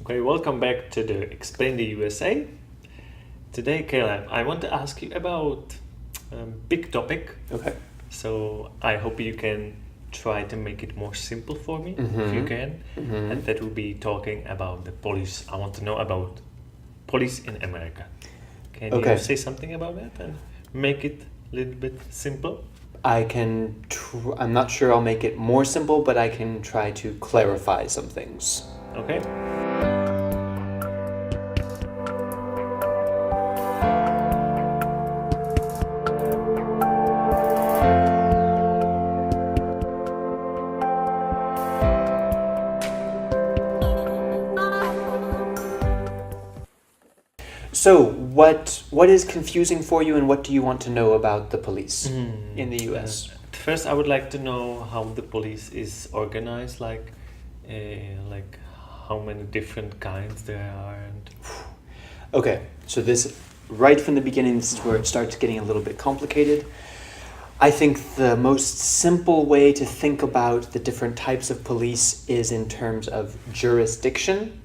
Okay, welcome back to the Explain the USA. Today, Caleb, I want to ask you about a big topic. Okay. So I hope you can try to make it more simple for me, if you can. And that will be talking about the police. I want to know about police in America. Can you say something about that and make it a little bit simple? I can. I'm not sure I'll make it more simple, but I can try to clarify some things. Okay. So, what is confusing for you, and what do you want to know about the police in the U.S.? First, I would like to know how the police is organized, like how many different kinds there are. And Okay, so this, right from the beginning, this is where it starts getting a little bit complicated. I think the most simple way to think about the different types of police is in terms of jurisdiction,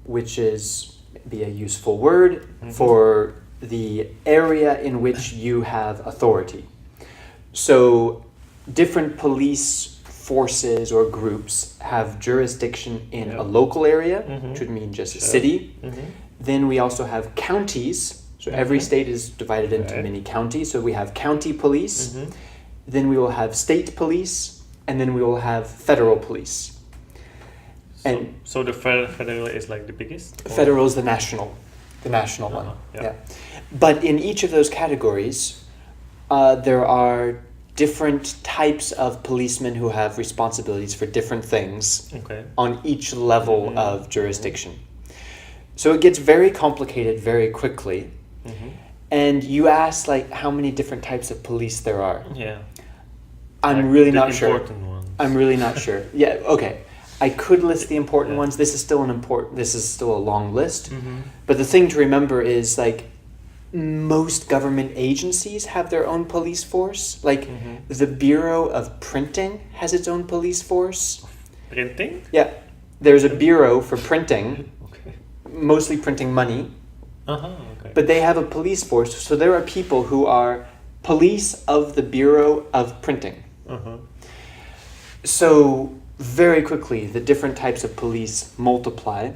which is be a useful word for the area in which you have authority. So different police forces or groups have jurisdiction in a local area, which would mean just a city. Then we also have counties. So every state is divided into many counties. So we have county police, then we will have state police, and then we will have federal police. So the federal is like the biggest? Federal is the national one. Yeah. But in each of those categories, there are different types of policemen who have responsibilities for different things on each level of jurisdiction. So it gets very complicated very quickly. And you ask how many different types of police there are. Yeah. I'm really not sure. Important ones. I'm really not sure. Yeah, okay. I could list the important ones. This is still a long list. But the thing to remember is most government agencies have their own police force. The Bureau of Printing has its own police force. Printing? Yeah. There's a bureau for printing, mostly printing money. But they have a police force. So there are people who are police of the Bureau of Printing. So very quickly, the different types of police multiply.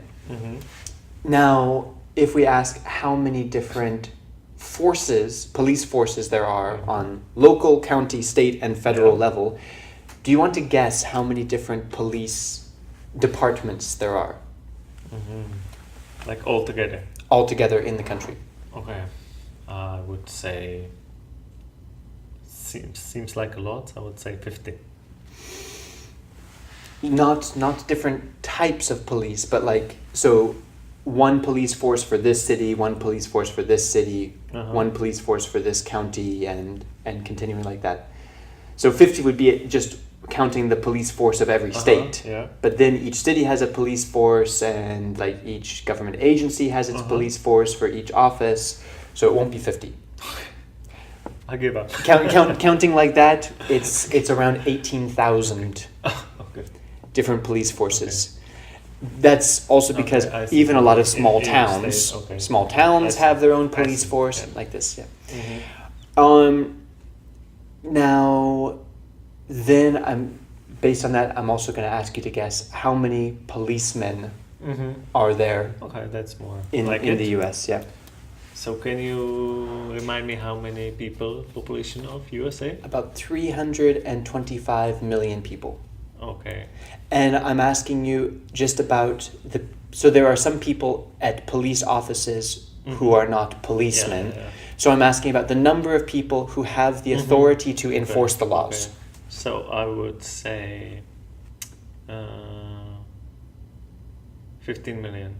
Now, if we ask how many different police forces there are on local, county, state, and federal level, do you want to guess how many different police departments there are? Like altogether? Altogether in the country. Okay. I would say, seems like a lot. I would say 50. Not different types of police, but one police force for this city, one police force for this city, one police force for this county, and continuing like that. So 50 would be just counting the police force of every state. But then each city has a police force, and each government agency has its police force for each office. So it won't be 50. I give up. Counting like that, it's around 18,000. Different police forces. That's also because even a lot of small towns have their own police force like this. Now, then based on that, I'm also going to ask you to guess how many policemen are there. Okay, that's more in the U.S. Yeah. So can you remind me how many population of USA? About 325 million people. Okay. And I'm asking you just about so there are some people at police offices who are not policemen. So I'm asking about the number of people who have the authority to enforce the laws. So I would say 15 million.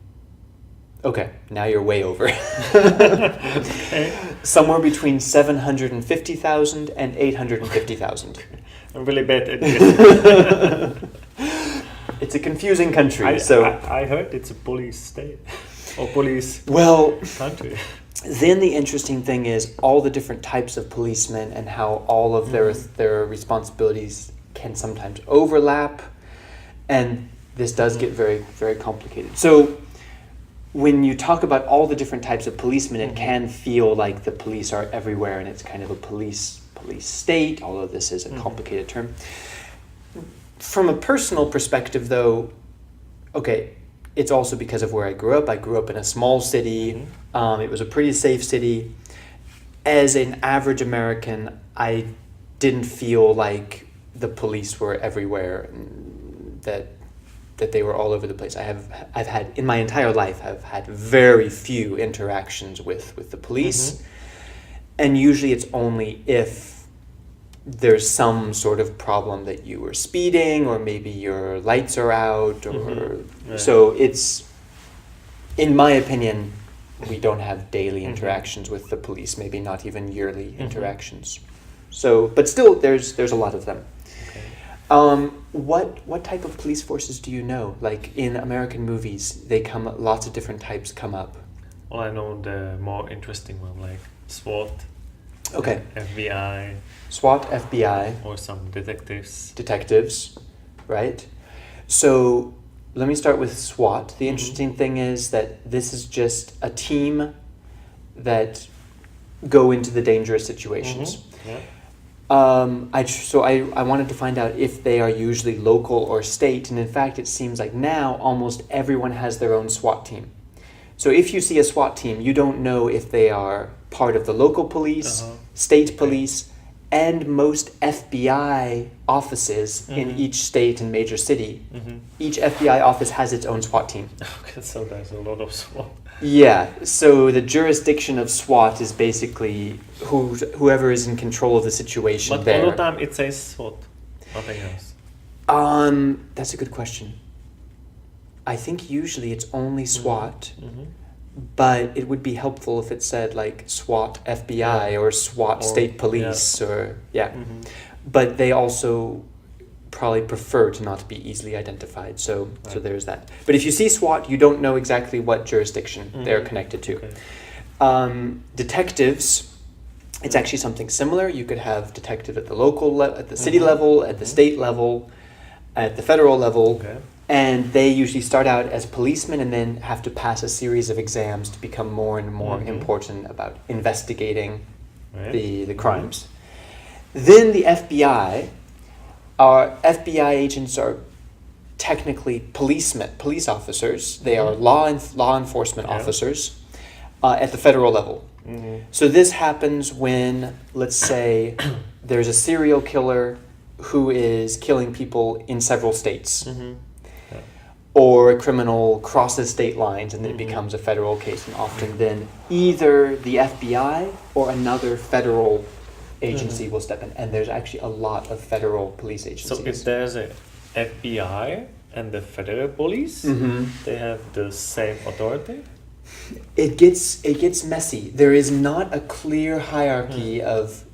Okay, now you're way over. Somewhere between 750,000 and 850,000. I'm really bad at this. It's a confusing country. I heard it's a police state or police country. Then the interesting thing is all the different types of policemen and how all of their responsibilities can sometimes overlap. And this does get very, very complicated. So when you talk about all the different types of policemen, it can feel like the police are everywhere and it's kind of a police state, although this is a complicated term. From a personal perspective, though, okay, it's also because of where I grew up. I grew up in a small city. It was a pretty safe city. As an average American, I didn't feel like the police were everywhere, that they were all over the place. I've had, in my entire life, I've had very few interactions with the police. And usually it's only if there's some sort of problem that you were speeding or maybe your lights are out or so it's, in my opinion, we don't have daily interactions with the police, maybe not even yearly interactions. So, but still there's a lot of them. What type of police forces do you know? Like in American movies, lots of different types come up. Well, I know the more interesting one, like SWAT, Okay. FBI, SWAT, FBI, or some detectives, right? So let me start with SWAT. The interesting thing is that this is just a team that go into the dangerous situations. I wanted to find out if they are usually local or state, and in fact it seems like now almost everyone has their own SWAT team. So if you see a SWAT team, you don't know if they are part of the local police, state police, and most FBI offices in each state and major city. Each FBI office has its own SWAT team. Okay, so there's a lot of SWAT. Yeah, so the jurisdiction of SWAT is basically whoever is in control of the situation but there. all the time it says SWAT, nothing else. That's a good question. I think usually it's only SWAT, but it would be helpful if it said like SWAT FBI or SWAT state police or But they also probably prefer to not be easily identified, so there's that. But if you see SWAT, you don't know exactly what jurisdiction they're connected to. Detectives, it's actually something similar. You could have detective at the local at the city level, at the state level, at the federal level. And they usually start out as policemen and then have to pass a series of exams to become more and more important about investigating the crimes. Then the FBI, our FBI agents are technically police officers. They are law enforcement officers at the federal level. So this happens when, let's say, there's a serial killer who is killing people in several states. Or a criminal crosses state lines and then it becomes a federal case, and often then either the FBI or another federal agency will step in, and there's actually a lot of federal police agencies. So if there's a FBI and the federal police, they have the same authority? It gets messy. There is not a clear hierarchy of,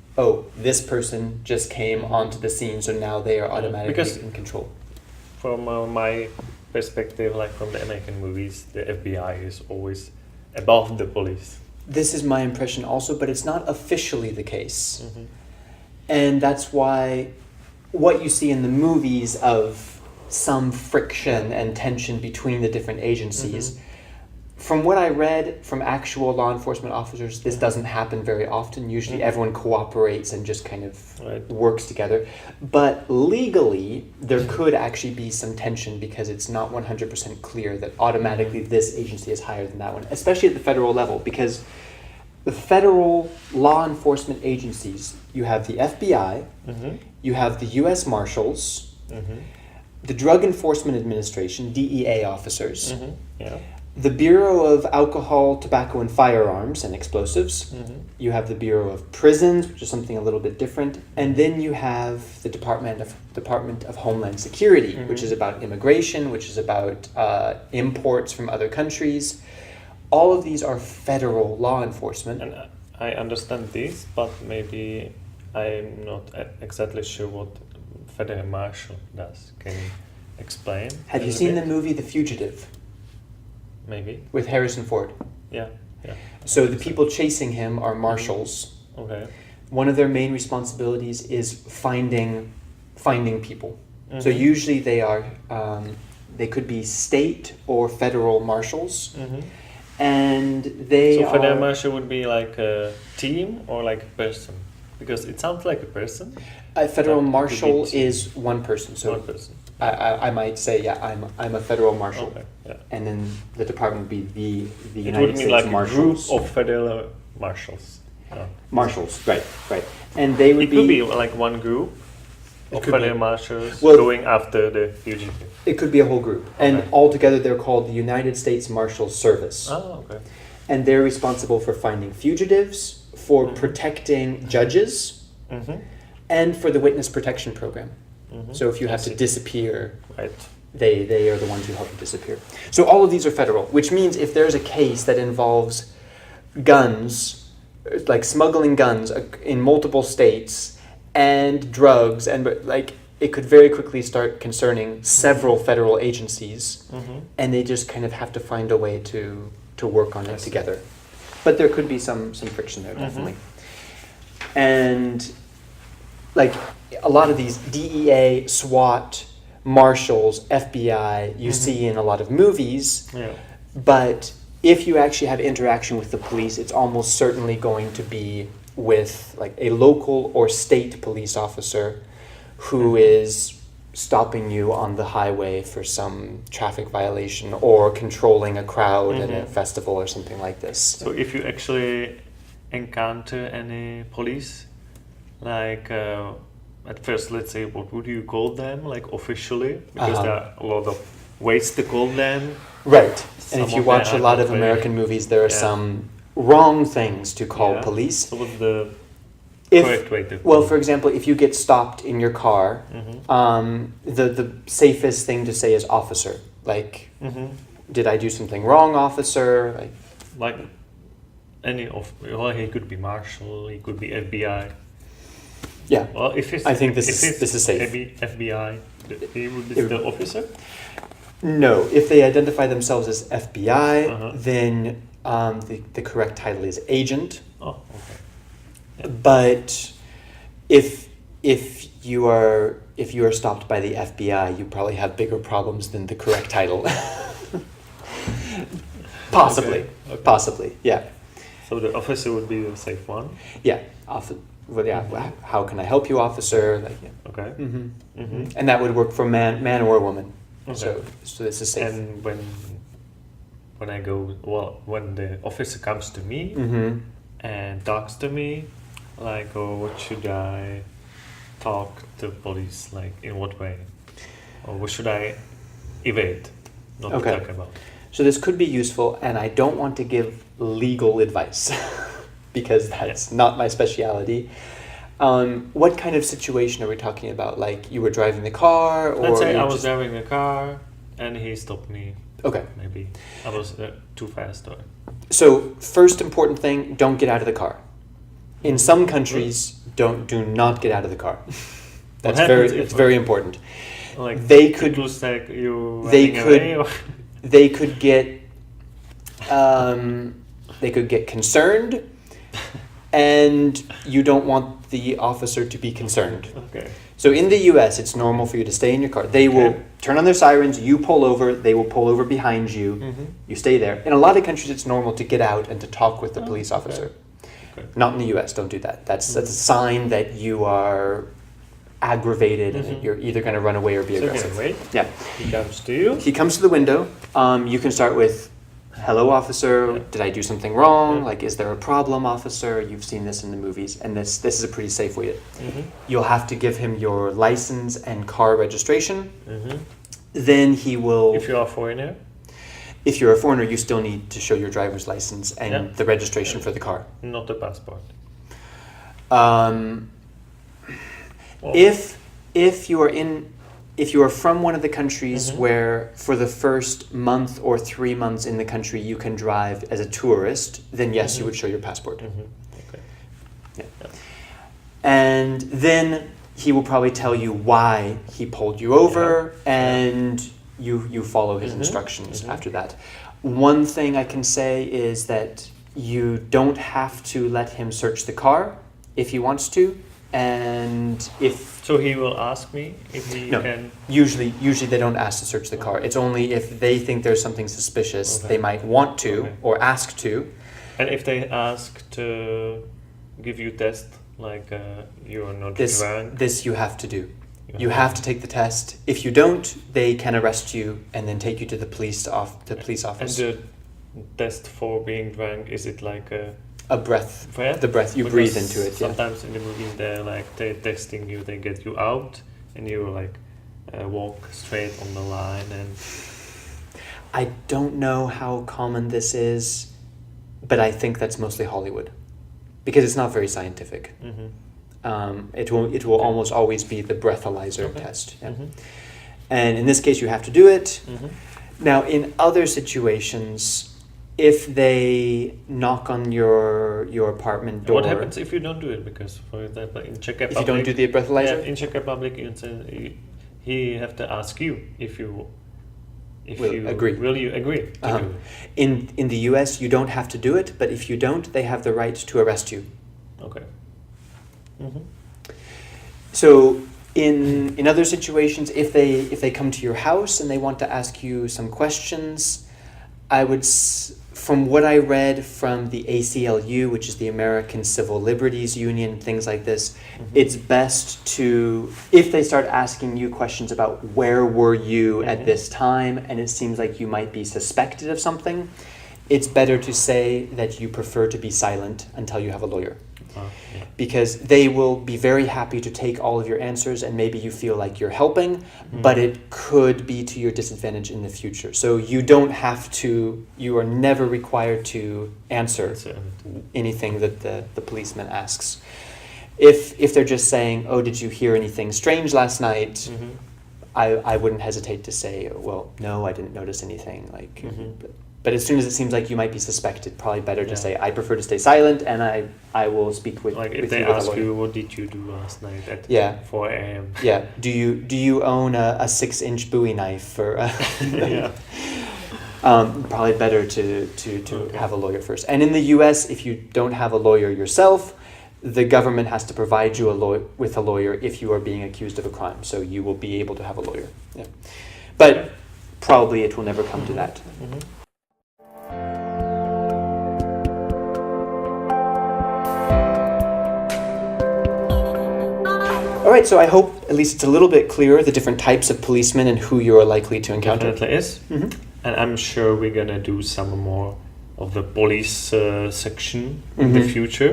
this person just came onto the scene, so now they are automatically in control. From my perspective, like from the American movies, the FBI is always above the police. This is my impression also, but it's not officially the case. And that's why what you see in the movies of some friction and tension between the different agencies, from what I read from actual law enforcement officers, this doesn't happen very often. Usually everyone cooperates and just kind of works together. But legally, there could actually be some tension because it's not 100% clear that automatically this agency is higher than that one, especially at the federal level, because the federal law enforcement agencies, you have the FBI, you have the U.S. Marshals, the Drug Enforcement Administration, DEA officers, the Bureau of Alcohol, Tobacco, and Firearms and Explosives. You have the Bureau of Prisons, which is something a little bit different. And then you have the Department of Homeland Security, which is about immigration, which is about imports from other countries. All of these are federal law enforcement. And I understand this, but maybe I'm not exactly sure what federal marshal does. Can you explain? Have you seen the movie The Fugitive? Maybe. With Harrison Ford. Yeah. So the people chasing him are marshals. One of their main responsibilities is finding people. So usually they are they could be state or federal marshals, and they So federal are. marshal would be like a team or like a person? Because it sounds like a person. A federal That could be marshal team. is one person. So One person. I might say, yeah, I'm a federal marshal, Okay. Yeah. and then the department would be the It United would mean States like a group Marshals. of federal marshals. Yeah. Marshals, right, and they would It could be like one group It of could federal be. marshals Well- going after the fugitive. It could be a whole group, and Okay. altogether they're called the United States Marshals Service, Oh, okay. and they're responsible for finding fugitives, for protecting judges, and for the witness protection program. So if you have to disappear, Right. they are the ones who help you disappear. So all of these are federal, which means if there's a case that involves guns, like smuggling guns in multiple states, and drugs, and like it could very quickly start concerning several federal agencies, and they just kind of have to find a way to work on it together. But there could be some friction there, definitely. And like a lot of these DEA, SWAT, Marshals, FBI, you see in a lot of movies, Yeah. but if you actually have interaction with the police, it's almost certainly going to be with like a local or state police officer who is stopping you on the highway for some traffic violation or controlling a crowd at a festival or something like this. So if you actually encounter any police, like at first, let's say, what would you call them, like officially? Because there are a lot of ways to call them. Right. Some And if you of watch a them lot are of very- American movies, there are Yeah. some wrong things to call Yeah. police. So what's the If, correct way to well, call for example, if you get stopped in your car, the safest thing to say is officer. Like, did I do something wrong, officer? like any of, well, he could be Marshal, he could be FBI. Yeah. Well, if it's, I think this if is- it's this is safe. FBI, he would be It- the officer. No, if they identify themselves as FBI, Uh-huh. then the correct title is agent. Oh, okay. But if you are stopped by the FBI, you probably have bigger problems than the correct title. Possibly, Okay. possibly, yeah, So the officer would be the safe one. yeah. Well, yeah. How can I help you, officer? Like, yeah. Okay. And that would work for man or woman. Okay. So this is safe. And when I go, well, when the officer comes to me and talks to me, like, oh, what should I talk to police, like, in what way? Or what should I evade, not Okay. talk about? So this could be useful, and I don't want to give legal advice because that's not my specialty. What kind of situation are we talking about? Like you were driving the car, or Let's say I you're was just- driving a car and he stopped me. Okay. Maybe I was too fast, or So first important thing: don't get out of the car. In some countries, do not get out of the car. That's happens if- it's very important. like They it could- looks like you they running could- away, or They could get concerned, and you don't want the officer to be concerned. okay. So in the U.S., it's normal for you to stay in your car. They will turn on their sirens, you pull over, they will pull over behind you, you stay there. In a lot of countries, it's normal to get out and to talk with the police officer. Okay. Not in the U.S., don't do that. That's a sign that you are aggravated and that you're either going to run away or be So aggressive. anyway, Yeah. he comes to you. He comes to the window. You can start with, "Hello, officer. Did I do something wrong? Yeah. Like, is there a problem, officer?" You've seen this in the movies, and this is a pretty safe way. You'll have to give him your license and car registration. Then he will. If you are a foreigner, If you're a foreigner, you still need to show your driver's license and Yeah. the registration for the car. not a passport. Well, If you are from one of the countries where for the first month or 3 months in the country you can drive as a tourist, then yes, you would show your passport. Okay. Yeah. And then he will probably tell you why he pulled you over, and you follow his instructions after that. One thing I can say is that you don't have to let him search the car if he wants to. and if So he will ask me if he No. can. usually they don't ask to search the car. It's only if they think there's something suspicious, Okay. they might want to Okay. or ask to. And if they ask to give you test, like you are not drunk, This you have to do. You have to take the test. If you don't, they can arrest you and then take you to the police And office. the test for being drunk, is it like A breath. breath? The breath you Because breathe into it. Yeah. Sometimes in the movie they're testing you, they get you out, and you like walk straight on the line. And I don't know how common this is, but I think that's mostly Hollywood, because it's not very scientific. It will almost always be the breathalyzer Okay. test. Yeah. And in this case, you have to do it. Now, in other situations, if they knock on your apartment door, What happens if you don't do it? Because, for example, in Czech Republic, if you don't do the breathalyzer? in Czech Republic, he have to ask you if you agree. Will you agree to do it? In the US, you don't have to do it, but if you don't, they have the right to arrest you. Okay. So in other situations, if they come to your house and they want to ask you some questions, from what I read from the ACLU, which is the American Civil Liberties Union, things like this, it's best to, if they start asking you questions about where were you at this time, and it seems like you might be suspected of something, it's better to say that you prefer to be silent until you have a lawyer. Yeah. Because they will be very happy to take all of your answers, and maybe you feel like you're helping, but it could be to your disadvantage in the future. So you are never required to answer anything that the policeman asks. If they're just saying, oh, did you hear anything strange last night? I wouldn't hesitate to say, well, no, I didn't notice anything. But as soon as it seems like you might be suspected, probably better to say, I prefer to stay silent, and I will speak with Like with if they you with a ask lawyer. you, what did you do last night at 4 a.m.? Yeah. Do you own a 6-inch Bowie knife? Or Yeah. probably better to have a lawyer first. And in the U.S., if you don't have a lawyer yourself, the government has to provide you with a lawyer if you are being accused of a crime. So you will be able to have a lawyer. Yeah. But probably it will never come to that. All right, so I hope at least it's a little bit clearer the different types of policemen and who you are likely to encounter. Definitely is. And I'm sure we're gonna do some more of the police section in the future.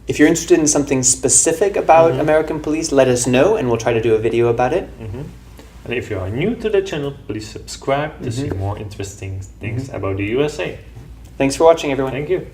If you're interested in something specific about American police, let us know, and we'll try to do a video about it. And if you are new to the channel, please subscribe to see more interesting things about the USA. Thanks for watching, everyone. Thank you.